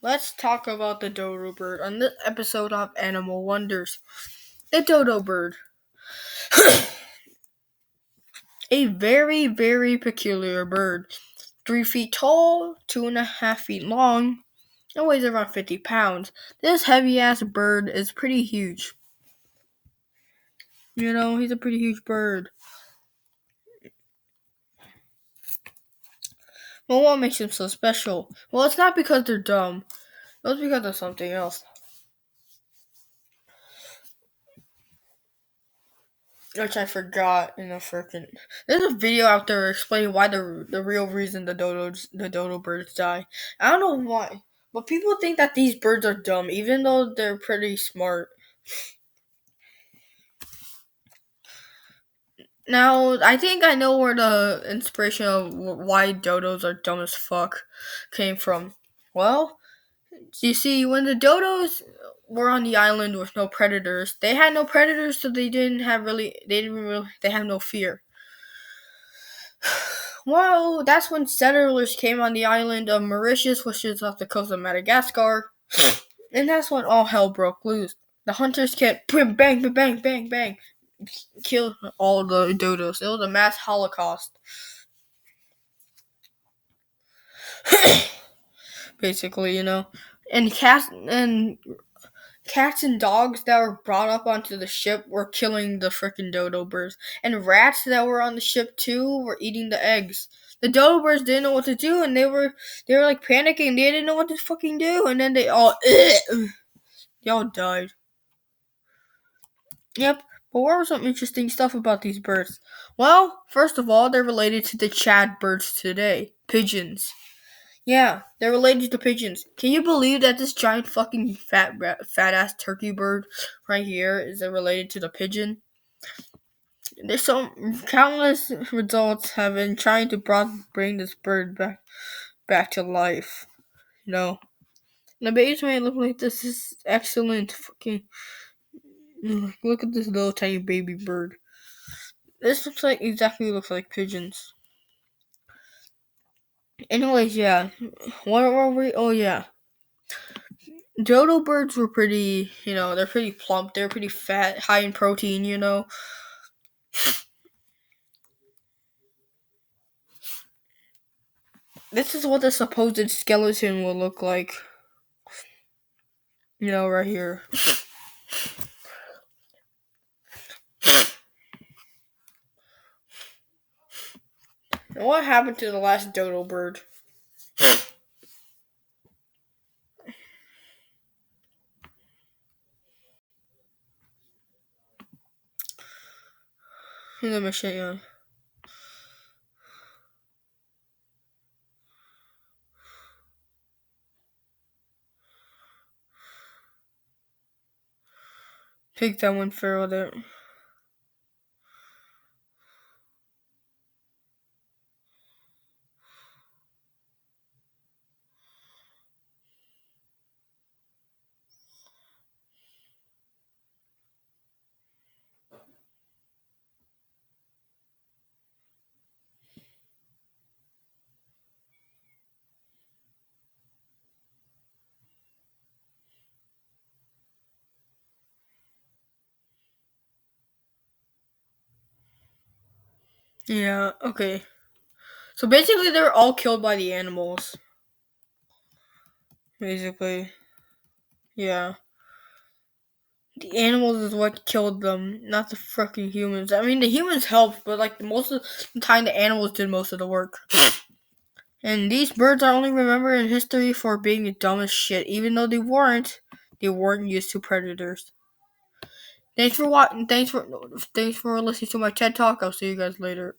let's talk about the dodo bird on this episode of Animal Wonders. The dodo bird. A very, very peculiar bird. 3 feet tall, 2.5 feet long, and weighs around 50 pounds. This heavy ass bird is pretty huge. He's a pretty huge bird. Well, what makes him so special? Well, it's not because they're dumb. It's because of something else. Which I forgot in the freaking. There's a video out there explaining why the real reason the dodo birds die. I don't know why, but people think that these birds are dumb, even though they're pretty smart. Now, I think I know where the inspiration of why dodos are dumb as fuck came from. Well, you see, when the dodos were on the island with no predators, they had no predators, so they have no fear. Well, that's when settlers came on the island of Mauritius, which is off the coast of Madagascar, and that's when all hell broke loose. The hunters kept bang, bang, bang, bang, bang, killed all the dodos. It was a mass holocaust. Basically, and cats and dogs that were brought up onto the ship were killing the freaking dodo birds, and rats that were on the ship too were eating the eggs. The dodo birds didn't know what to do, and they were like panicking. They didn't know what to fucking do, and then they all died. Yep. But what are some interesting stuff about these birds? Well, first of all, they're related to the Chad birds today, pigeons. Yeah, they're related to pigeons. Can you believe that this giant fucking fat ass turkey bird right here is related to the pigeon? There's some countless results have been trying to bring this bird back to life. The babies may look like this is excellent. Fucking look at this little tiny baby bird. This looks like pigeons. Anyways, yeah. What were we? Oh yeah. Dodo birds were pretty, they're pretty plump. They're pretty fat, high in protein, This is what the supposed skeleton will look like. Right here. And what happened to the last dodo bird? Let me show you. Pick that one feral there. Yeah, okay. So basically they were all killed by the animals. Basically. Yeah. The animals is what killed them, not the fucking humans. I mean, the humans helped, but most of the time the animals did most of the work. And these birds are only remembered in history for being the dumbest shit, even though they weren't. They weren't used to predators. Thanks for watching. Thanks for listening to my TED Talk. I'll see you guys later.